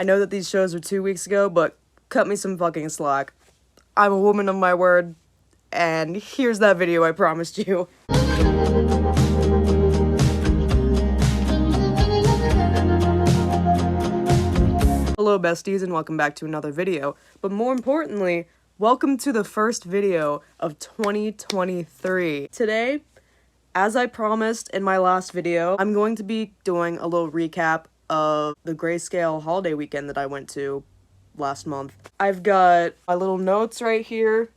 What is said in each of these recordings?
I know that these shows were 2 weeks ago, but cut me some fucking slack. I'm a woman of my word, and here's that video I promised you. Hello besties, and welcome back to another video. But more importantly, welcome to the first video of 2023. Today, as I promised in my last video, I'm going to be doing a little recap of the grayscale holiday weekend that I went to last month. I've got my little notes right here.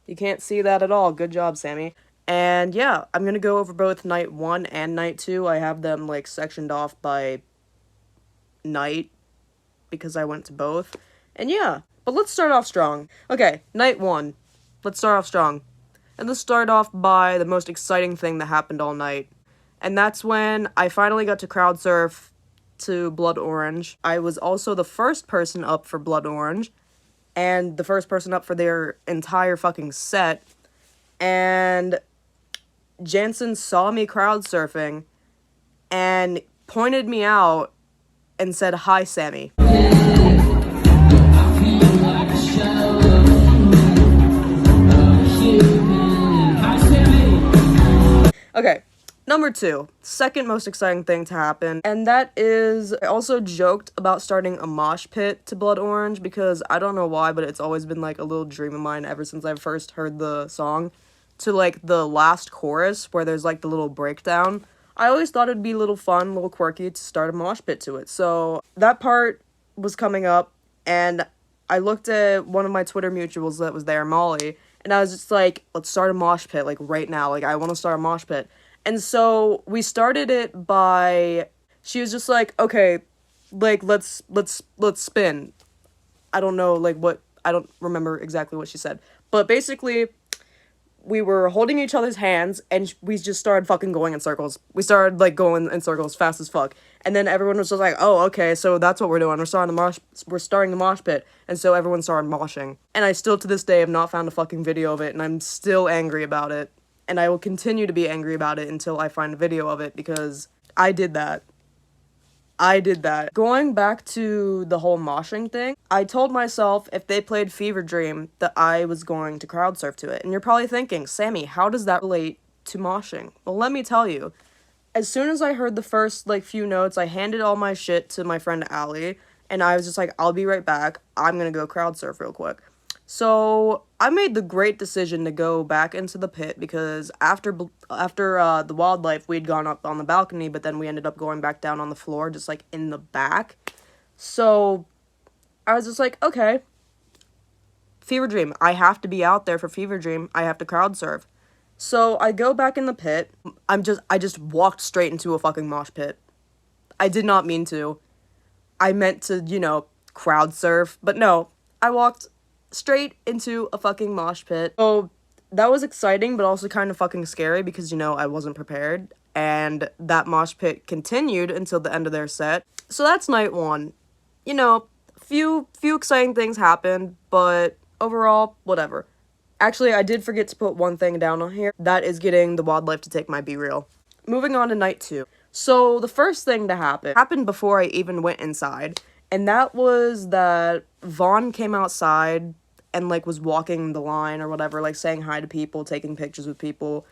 You can't see that at all. Good job, Sammy. And yeah, I'm gonna go over both night 1 and night 2. I have them like sectioned off by night because I went to both. And yeah, but let's start off strong. Okay, night 1. Let's start off strong. And let's start off by the most exciting thing that happened all night. And that's when I finally got to crowd surf to Blood Orange. I was also the first person up for Blood Orange, and the first person up for their entire fucking set. And Jansen saw me crowd surfing and pointed me out and said, "Hi, Sammy." Okay, number 2, second most exciting thing to happen, and that is, I also joked about starting a mosh pit to Blood Orange because I don't know why, but it's always been like a little dream of mine ever since I first heard the song, to like the last chorus where there's like the little breakdown. I always thought it'd be a little fun, a little quirky to start a mosh pit to it. So that part was coming up, and I looked at one of my Twitter mutuals that was there, Molly, and I was just like, let's start a mosh pit, like right now, like I want to start a mosh pit. And so we started it by, she was just like, okay, like let's spin. I don't know like what, I don't remember exactly what she said, but basically we were holding each other's hands, and we just started fucking going in circles. We started, like, going in circles fast as fuck. And then everyone was just like, oh, okay, so that's what we're doing. We're starting the mosh pit. And so everyone started moshing. And I still, to this day, have not found a fucking video of it, and I'm still angry about it. And I will continue to be angry about it until I find a video of it, because I did that. Going back to the whole moshing thing, I told myself if they played Fever Dream that I was going to crowd surf to it. And you're probably thinking, Sammy, how does that relate to moshing? Well, let me tell you. As soon as I heard the first, like, few notes, I handed all my shit to my friend Allie, and I was just like, I'll be right back. I'm gonna go crowd surf real quick. So I made the great decision to go back into the pit because after the wildlife, we'd gone up on the balcony, but then we ended up going back down on the floor, just like in the back. So I was just like, okay, Fever Dream. I have to be out there for Fever Dream. I have to crowd surf. So I go back in the pit. I just walked straight into a fucking mosh pit. I did not mean to. I meant to, you know, crowd surf, but no, I walked straight into a fucking mosh pit. So that was exciting, but also kind of fucking scary because, you know, I wasn't prepared. And that mosh pit continued until the end of their set. So that's night 1. You know, few exciting things happened, but overall, whatever. Actually, I did forget to put one thing down on here. That is getting the wildlife to take my B-reel. Moving on to night 2. So the first thing to happen happened before I even went inside. And that was that Vaughn came outside and, like, was walking the line or whatever, like, saying hi to people, taking pictures with people.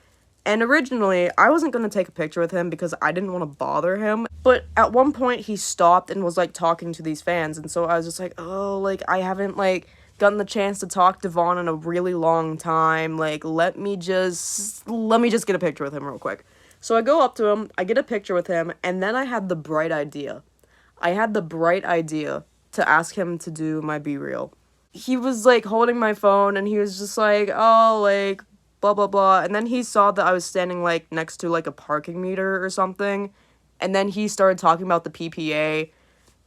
And originally, I wasn't going to take a picture with him because I didn't want to bother him. But at one point, he stopped and was, like, talking to these fans. And so I was just like, oh, like, I haven't, like, gotten the chance to talk to Vaughn in a really long time. Like, let me just get a picture with him real quick. So I go up to him, I get a picture with him, and then I had the bright idea. To ask him to do my B-reel. He was, like, holding my phone, and he was just like, oh, like, blah, blah, blah. And then he saw that I was standing, like, next to, like, a parking meter or something. And then he started talking about the PPA.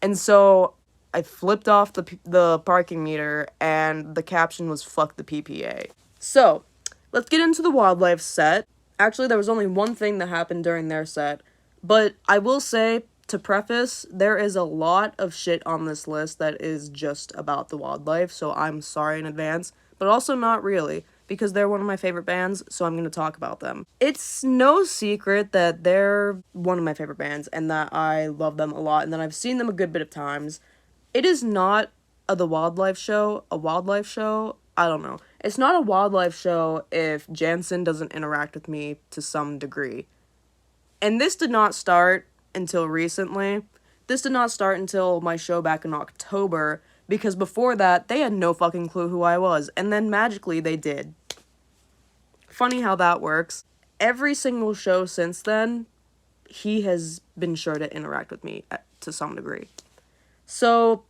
And so I flipped off the parking meter, and the caption was, fuck the PPA. So, let's get into the wildlife set. Actually, there was only one thing that happened during their set. But I will say, to preface, there is a lot of shit on this list that is just about the wildlife, so I'm sorry in advance, but also not really, because they're one of my favorite bands, so I'm going to talk about them. It's no secret that they're one of my favorite bands and that I love them a lot and that I've seen them a good bit of times. It is not a wildlife show. I don't know. It's not a wildlife show if Jansen doesn't interact with me to some degree. And this did not start until recently. This did not start until my show back in October, because before that, they had no fucking clue who I was, and then magically they did. Funny how that works. Every single show since then, he has been sure to interact with me to some degree. So,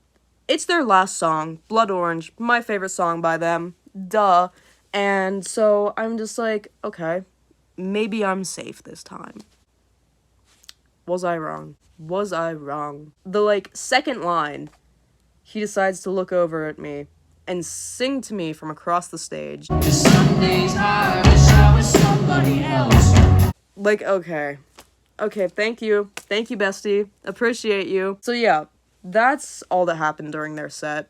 it's their last song, Blood Orange, my favorite song by them, duh. And so I'm just like, okay, maybe I'm safe this time. Was I wrong? Was I wrong? The, second line, he decides to look over at me and sing to me from across the stage. Some days I wish I was somebody else. Okay, thank you, bestie, appreciate you. So yeah, that's all that happened during their set,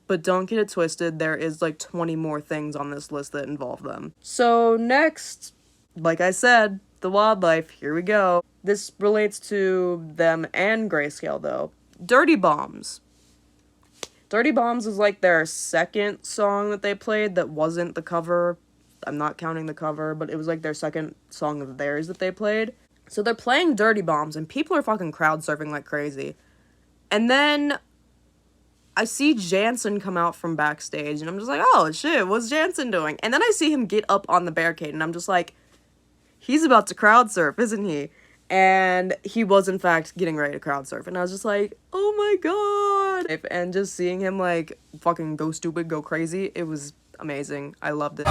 but don't get it twisted, there is 20 more things on this list that involve them. So next, like I said, the wildlife, here we go. This relates to them and Grayscale though. Dirty Bombs. Dirty Bombs is their second song that they played that wasn't the cover. I'm not counting the cover, but it was their second song of theirs that they played. So they're playing Dirty Bombs and people are fucking crowd surfing like crazy. And then I see Jansen come out from backstage and I'm just like, oh shit, what's Jansen doing? And then I see him get up on the barricade and I'm just like, he's about to crowd surf, isn't he? And he was in fact getting ready to crowd surf and I was just like, oh my god. And just seeing him fucking go stupid, go crazy, it was amazing. I loved it.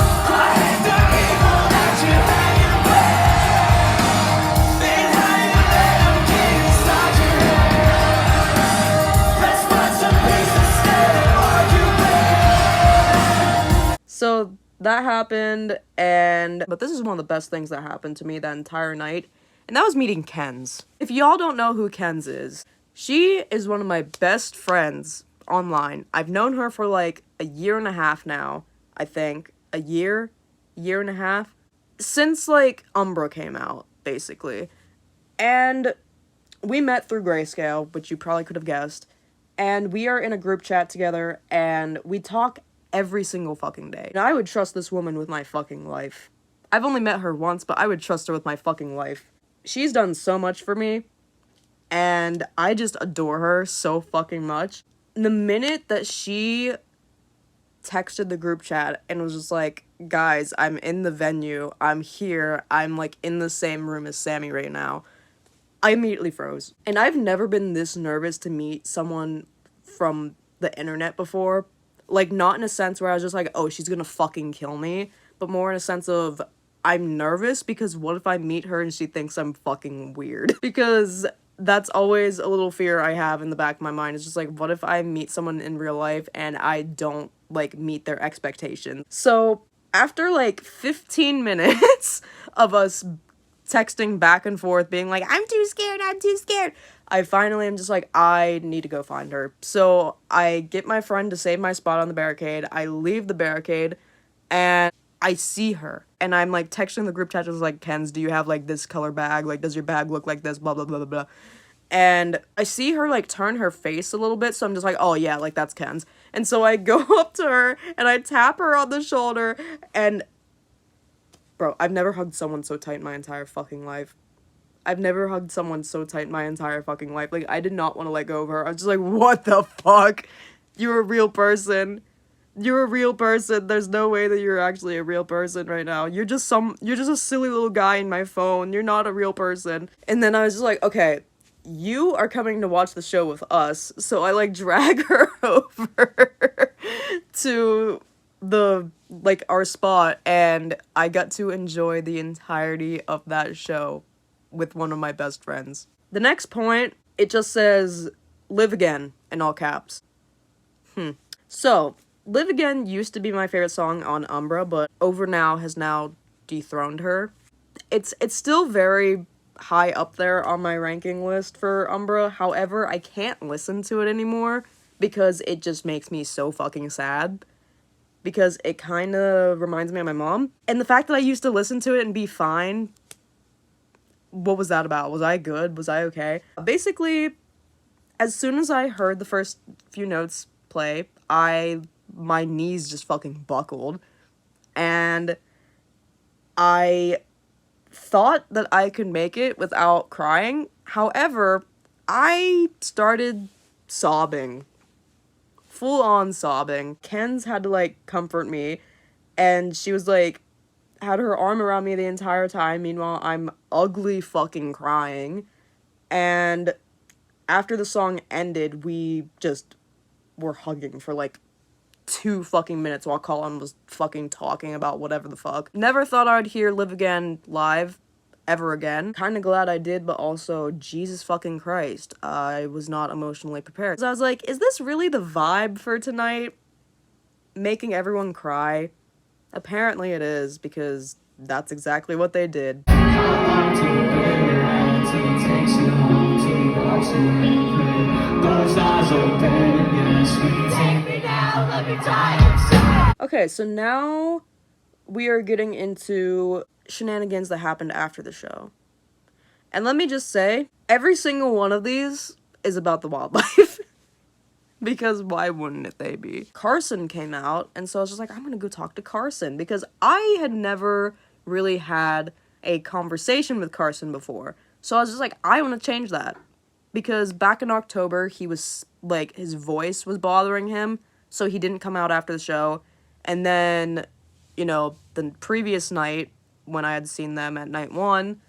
So that happened, but this is one of the best things that happened to me that entire night, and that was meeting Kenz. If y'all don't know who Kenz is, she is one of my best friends online. I've known her for a year and a half now, I think. A year and a half. Since Umbra came out, basically. And we met through Grayscale, which you probably could have guessed, and we are in a group chat together, and we talk every single fucking day. And I would trust this woman with my fucking life. I've only met her once, but I would trust her with my fucking life. She's done so much for me, and I just adore her so fucking much. The minute that she texted the group chat and was just like, guys, I'm in the venue, I'm here, I'm in the same room as Sammy right now, I immediately froze. And I've never been this nervous to meet someone from the internet before. Not in a sense where I was just like, oh, she's gonna fucking kill me, but more in a sense of, I'm nervous because what if I meet her and she thinks I'm fucking weird? Because that's always a little fear I have in the back of my mind. It's just what if I meet someone in real life and I don't, meet their expectations? So, after, 15 minutes of us texting back and forth, being like, I'm too scared, I finally am just like, I need to go find her. So I get my friend to save my spot on the barricade. I leave the barricade and I see her. And I'm texting the group chat, just Kenz, do you have this color bag? Does your bag look like this? Blah, blah, blah, blah, blah. And I see her turn her face a little bit. So I'm just like, oh yeah, that's Kenz. And so I go up to her and I tap her on the shoulder and bro, I've never hugged someone so tight in my entire fucking life. I've never hugged someone so tight in my entire fucking life. I did not want to let go of her. I was just like, what the fuck? You're a real person. You're a real person. There's no way that you're actually a real person right now. You're just a silly little guy in my phone. You're not a real person. And then I was just like, okay, you are coming to watch the show with us. So I drag her over to the our spot, and I got to enjoy the entirety of that show with one of my best friends. The next point, it just says Live Again in all caps. So Live Again used to be my favorite song on Umbra, but Over Now has now dethroned her. It's still very high up there on my ranking list for Umbra. However, I can't listen to it anymore because it just makes me so fucking sad. because it kind of reminds me of my mom. And the fact that I used to listen to it and be fine, what was that about? Was I good? Was I okay? Basically, as soon as I heard the first few notes play, my knees just fucking buckled. And I thought that I could make it without crying. However, I started sobbing. Full on sobbing. Ken's had to, like, comfort me. And she was, like, had her arm around me the entire time. Meanwhile, I'm ugly fucking crying. And after the song ended, we just were hugging for, like, 2 fucking minutes while Colin was fucking talking about whatever the fuck. Never thought I'd hear Live Again live ever again. Kinda glad I did, but also, Jesus fucking Christ, I was not emotionally prepared. So I was like, is this really the vibe for tonight? Making everyone cry? Apparently it is, because that's exactly what they did. Okay, so now we are getting into shenanigans that happened after the show. And let me just say, every single one of these is about the wildlife. Because why wouldn't it they be? Carson came out, and so I was just like, I'm gonna go talk to Carson, because I had never really had a conversation with Carson before. So I was just like, I want to change that. Because back in October, he was, like, his voice was bothering him, so he didn't come out after the show. And then, you know, the previous night, when I had seen them at night 1,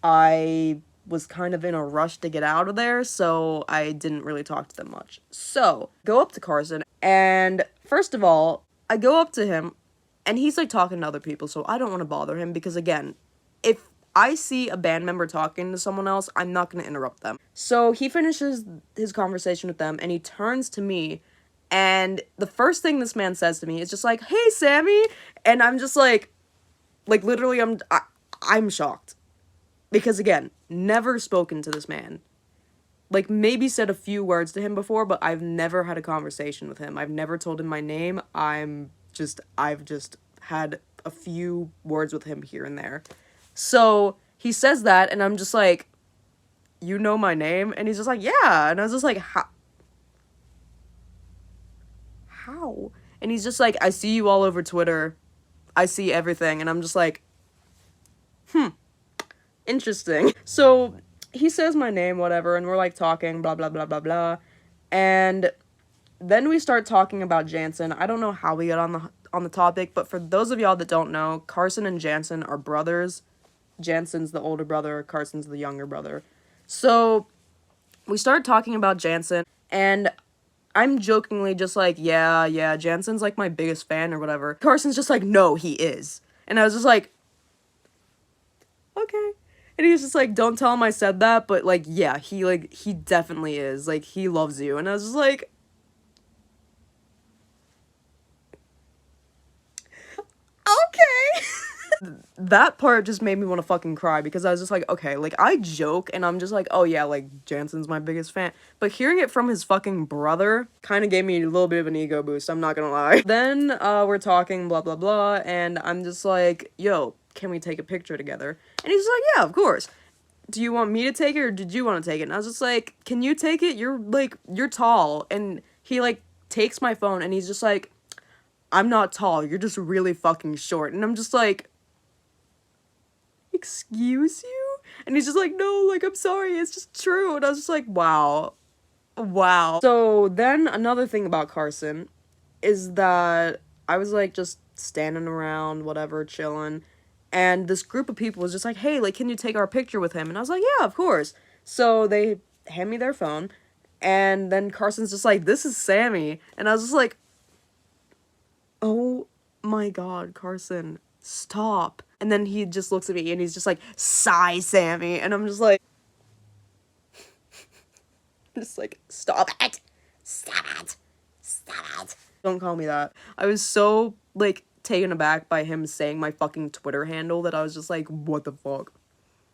I was kind of in a rush to get out of there, so I didn't really talk to them much. So, go up to Carson, and first of all, I go up to him, and he's, like, talking to other people, so I don't want to bother him, because, again, if I see a band member talking to someone else, I'm not going to interrupt them. So, he finishes his conversation with them, and he turns to me, and the first thing this man says to me is just like, hey, Sammy, and I'm just like literally, I'm shocked. Because, again, never spoken to this man. Like, maybe said a few words to him before, but I've never had a conversation with him. I've never told him my name. I've just had a few words with him here and there. So, he says that, and I'm just like, you know my name? And he's just like, yeah. And I was just like, how? And he's just like, I see you all over Twitter. I see everything. And I'm just like, interesting. So, he says my name, whatever, and we're, like, talking, blah, blah, blah, blah, blah. And then we start talking about Jansen. I don't know how we got on the topic, but for those of y'all that don't know, Carson and Jansen are brothers. Jansen's the older brother, Carson's the younger brother. So, we started talking about Jansen, and I'm jokingly just like, yeah, Jansen's, like, my biggest fan or whatever. Carson's just like, no, he is. And I was just like, okay. And he's just like, don't tell him I said that, but, like, yeah, he definitely is. Like, he loves you. And I was just like, okay. That part just made me want to fucking cry, because I was just like, okay, like, I joke, and I'm just like, oh yeah, like, Jansen's my biggest fan. But hearing it from his fucking brother kind of gave me a little bit of an ego boost, I'm not gonna lie. Then, we're talking, blah, blah, blah, and I'm just like, yo, can we take a picture together? And he's like, yeah, of course. Do you want me to take it, or did you want to take it? And I was just like, can you take it? You're tall. And he, like, takes my phone, and he's just like, I'm not tall, you're just really fucking short. And I'm just like, excuse you? And he's just like, no, like, I'm sorry, it's just true. And I was just like, wow. So then another thing about Carson is that I was, like, just standing around, whatever, chilling, and this group of people was just like, hey, like, can you take our picture with him? And I was like, yeah, of course. So they hand me their phone, and then Carson's just like, this is Sammy. And I was just like, oh my god, Carson, stop. And then he just looks at me, and he's just like, sigh, Sammy. And I'm just like, stop it. Don't call me that. I was so, like, taken aback by him saying my fucking Twitter handle that I was just like, what the fuck?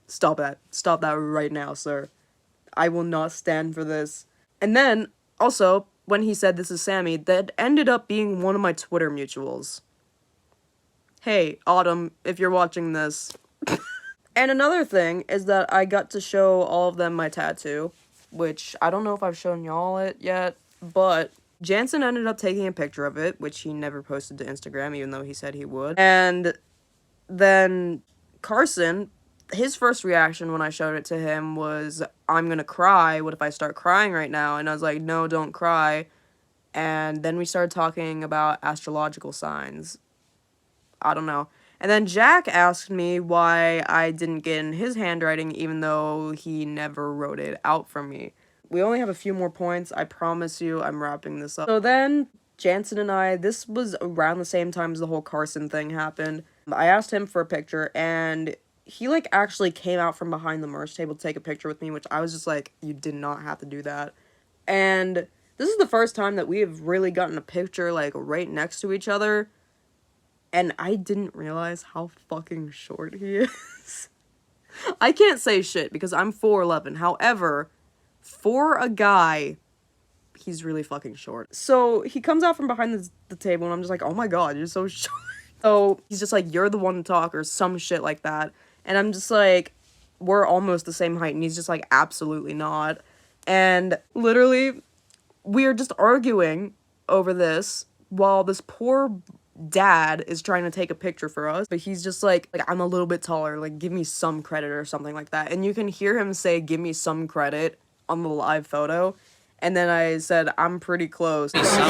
Stop that right now, sir. I will not stand for this. And then, also, when he said this is Sammy, that ended up being one of my Twitter mutuals. Hey, Autumn, if you're watching this. And another thing is that I got to show all of them my tattoo, which I don't know if I've shown y'all it yet, but Jansen ended up taking a picture of it, which he never posted to Instagram, even though he said he would. And then Carson, his first reaction when I showed it to him was, I'm gonna cry, what if I start crying right now? And I was like, no, don't cry. And then we started talking about astrological signs. I don't know. And then Jack asked me why I didn't get in his handwriting, even though he never wrote it out for me. We only have a few more points. I promise you I'm wrapping this up. So then, Jansen and I, this was around the same time as the whole Carson thing happened. I asked him for a picture, and he, like, actually came out from behind the merch table to take a picture with me, which I was just like, you did not have to do that. And this is the first time that we have really gotten a picture, like, right next to each other. And I didn't realize how fucking short he is. I can't say shit because I'm 4'11". However, for a guy, he's really fucking short. So he comes out from behind the table and I'm just like, oh my god, you're so short. So he's just like, you're the one to talk or some shit like that. And I'm just like, we're almost the same height. And he's just like, absolutely not. And literally, we are just arguing over this while this poor dad is trying to take a picture for us, but he's just like I'm a little bit taller, like give me some credit or something like that. And you can hear him say give me some credit on the live photo, and then I said I'm pretty close. Pretty close.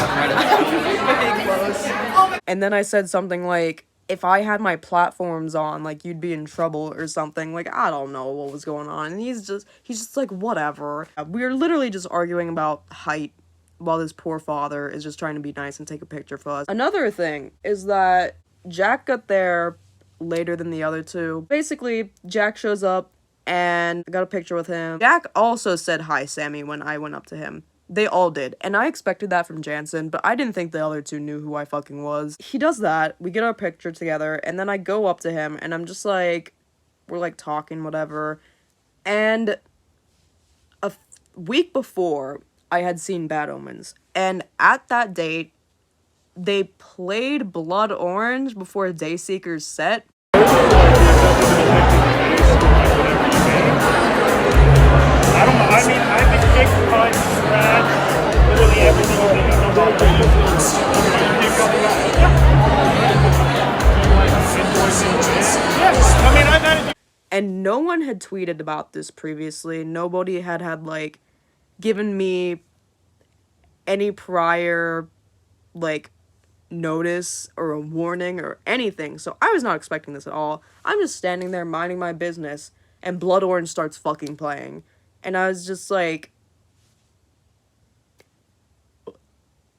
And then I said something like, if I had my platforms on, like you'd be in trouble or something. Like I don't know what was going on, and he's just like whatever. We were literally just arguing about height while this poor father is just trying to be nice and take a picture for us. Another thing is that Jack got there later than the other two. Basically, Jack shows up and I got a picture with him. Jack also said hi, Sammy, when I went up to him. They all did, and I expected that from Jansen, but I didn't think the other two knew who I fucking was. He does that, we get our picture together, and then I go up to him, and I'm just like, we're like talking, whatever, and a week before, I had seen Bad Omens, and at that date, they played Blood Orange before Dayseeker's set. I've been kicked, punched, scratched, literally everything you know about And no one had tweeted about this previously. Nobody had like, given me any prior, like, notice or a warning or anything. So I was not expecting this at all. I'm just standing there minding my business, and Blood Orange starts fucking playing. And I was just like,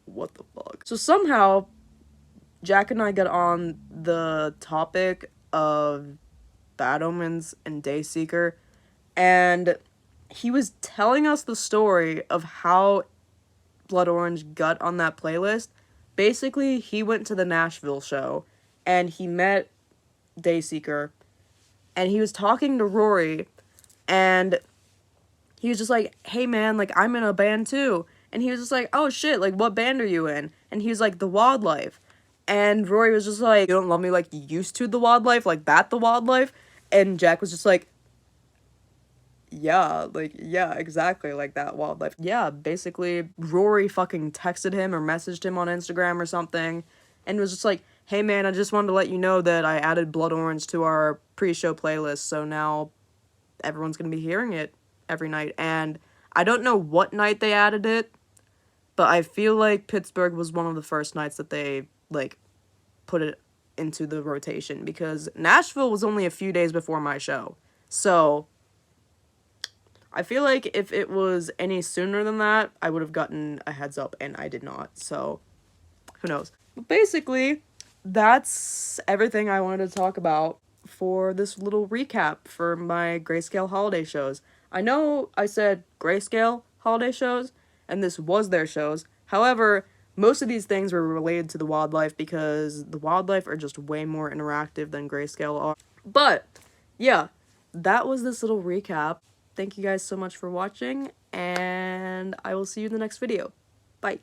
what the fuck? So somehow, Jack and I got on the topic of Bad Omens and Dayseeker, and he was telling us the story of how Blood Orange got on that playlist. Basically, he went to the Nashville show, and he met Dayseeker, and he was talking to Rory, and he was just like, hey man, like, I'm in a band too. And he was just like, oh shit, like, what band are you in? And he was like, The Wildlife. And Rory was just like, you don't love me like you used to, The Wildlife? Like that, The Wildlife? And Jack was just like, yeah, like, yeah, exactly, like that, Wildlife. Yeah, basically, Rory fucking texted him or messaged him on Instagram or something, and was just like, hey man, I just wanted to let you know that I added Blood Orange to our pre-show playlist, so now everyone's gonna be hearing it every night. And I don't know what night they added it, but I feel like Pittsburgh was one of the first nights that they, like, put it into the rotation, because Nashville was only a few days before my show. So I feel like if it was any sooner than that, I would have gotten a heads up, and I did not, so who knows. But basically, that's everything I wanted to talk about for this little recap for my Grayscale holiday shows. I know I said Grayscale holiday shows, and this was their shows. However, most of these things were related to the Wildlife, because the Wildlife are just way more interactive than Grayscale are. But, yeah, that was this little recap. Thank you guys so much for watching, and I will see you in the next video. Bye.